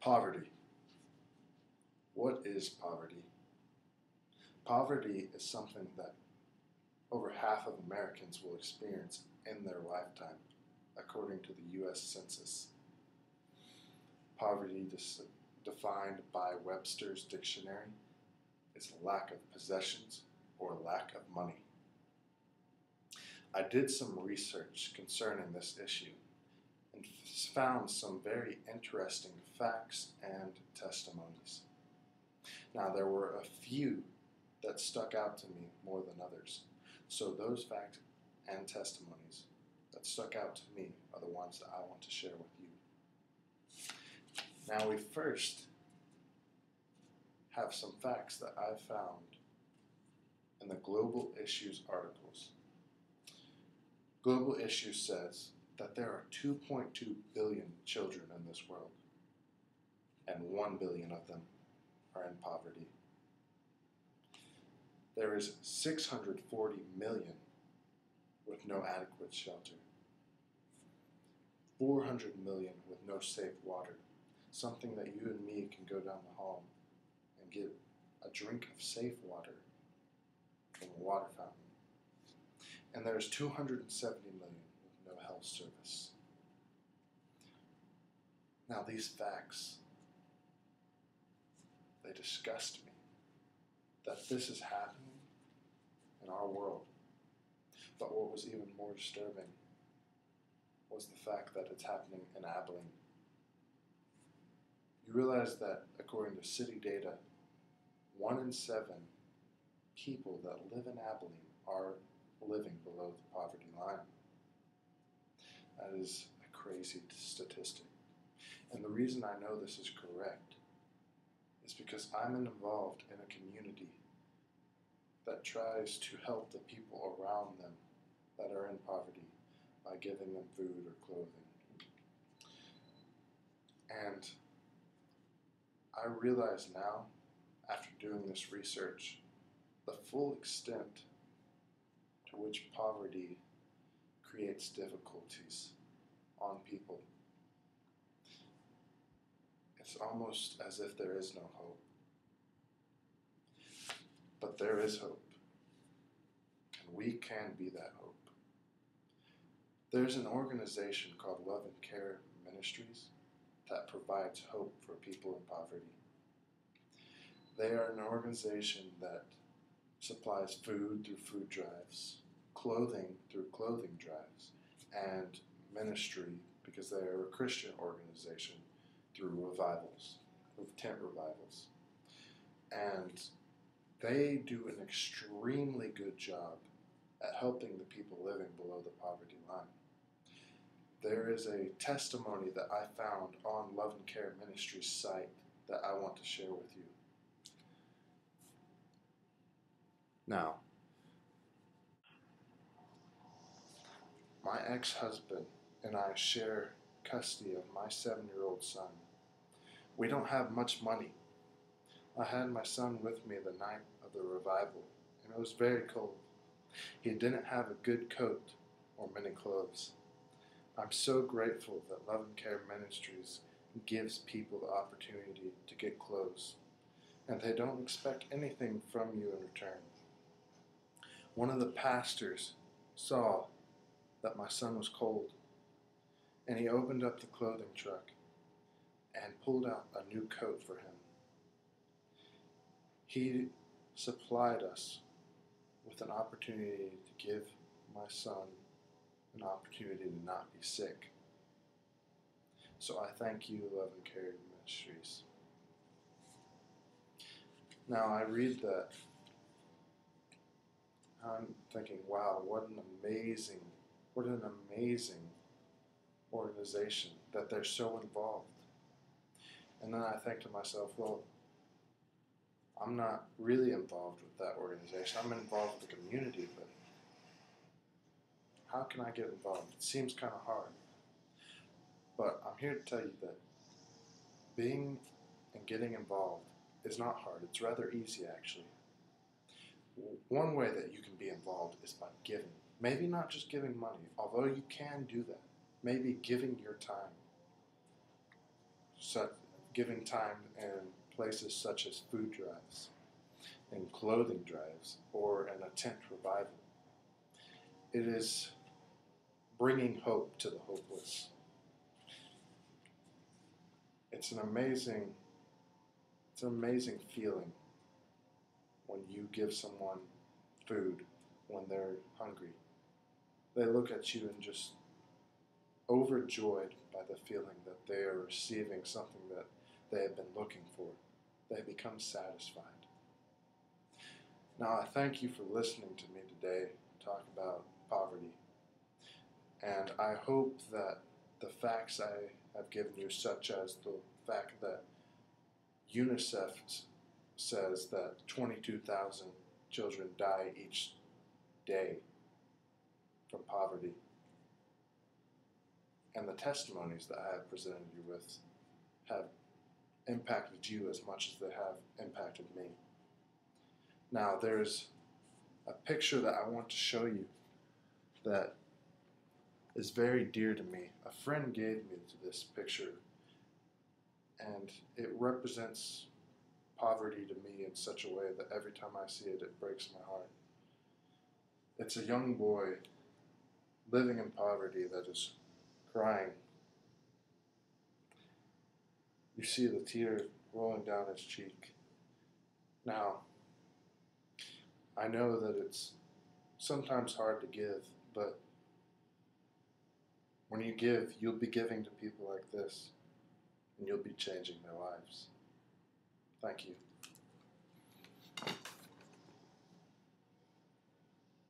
Poverty. What is poverty? Poverty is something that over half of Americans will experience in their lifetime, according to the U.S. Census. Poverty, defined by Webster's dictionary, is lack of possessions or lack of money. I did some research concerning this issue and found some very interesting facts and testimonies. Now, there were a few that stuck out to me more than others. So those facts and testimonies that stuck out to me are the ones that I want to share with you. Now, we first have some facts that I found in the Global Issues articles. Global Issues says that there are 2.2 billion children in this world, and 1 billion of them are in poverty. There is 640 million with no adequate shelter, 400 million with no safe water, something that you and me can go down the hall and get a drink of safe water from a water fountain. And there's 270 million with no health service. Now, these facts, they disgust me that this is happening in our world. But what was even more disturbing was the fact that it's happening in Abilene. You realize that according to city data, 1 in 7 people that live in Abilene are living below the poverty line. That is a crazy statistic. And the reason I know this is correct is because I'm involved in a community that tries to help the people around them that are in poverty by giving them food or clothing. And I realize now, after doing this research, the full extent to which poverty creates difficulties on people. It's almost as if there is no hope. But there is hope. And we can be that hope. There's an organization called Love and Care Ministries that provides hope for people in poverty. They are an organization that supplies food through food drives, clothing through clothing drives, and ministry, because they are a Christian organization, through revivals, tent revivals. And they do an extremely good job at helping the people living below the poverty line. There is a testimony that I found on Love and Care Ministries site that I want to share with you. Now, my ex-husband and I share custody of my 7-year-old son. We don't have much money. I had my son with me the night of the revival, and it was very cold. He didn't have a good coat or many clothes. I'm so grateful that Love and Care Ministries gives people the opportunity to get clothes, and they don't expect anything from you in return. One of the pastors saw that my son was cold, and he opened up the clothing truck and pulled out a new coat for him. He supplied us with an opportunity to give my son an opportunity to not be sick. So I thank you, Love and Care Ministries. Now I read that, I'm thinking, wow, what an amazing organization that they're so involved. And then I think to myself, well, I'm not really involved with that organization. I'm involved with the community, but how can I get involved? It seems kind of hard. But I'm here to tell you that being and getting involved is not hard. It's rather easy, actually. One way that you can be involved is by giving. Maybe not just giving money, although you can do that. Maybe giving your time. So giving time in places such as food drives and clothing drives or in a tent revival. It is bringing hope to the hopeless. It's an amazing feeling when you give someone food when they're hungry. They look at you and just overjoyed by the feeling that they are receiving something that they have been looking for. They become satisfied. Now, I thank you for listening to me today talk about poverty. And I hope that the facts I have given you, such as the fact that UNICEF says that 22,000 children die each day from poverty, and the testimonies that I have presented you with have impacted you as much as they have impacted me. Now, there's a picture that I want to show you that is very dear to me. A friend gave me this picture, and it represents poverty to me in such a way that every time I see it, it breaks my heart. It's a young boy living in poverty that is crying. You see the tear rolling down his cheek. Now, I know that it's sometimes hard to give, but when you give, you'll be giving to people like this, and you'll be changing their lives. Thank you.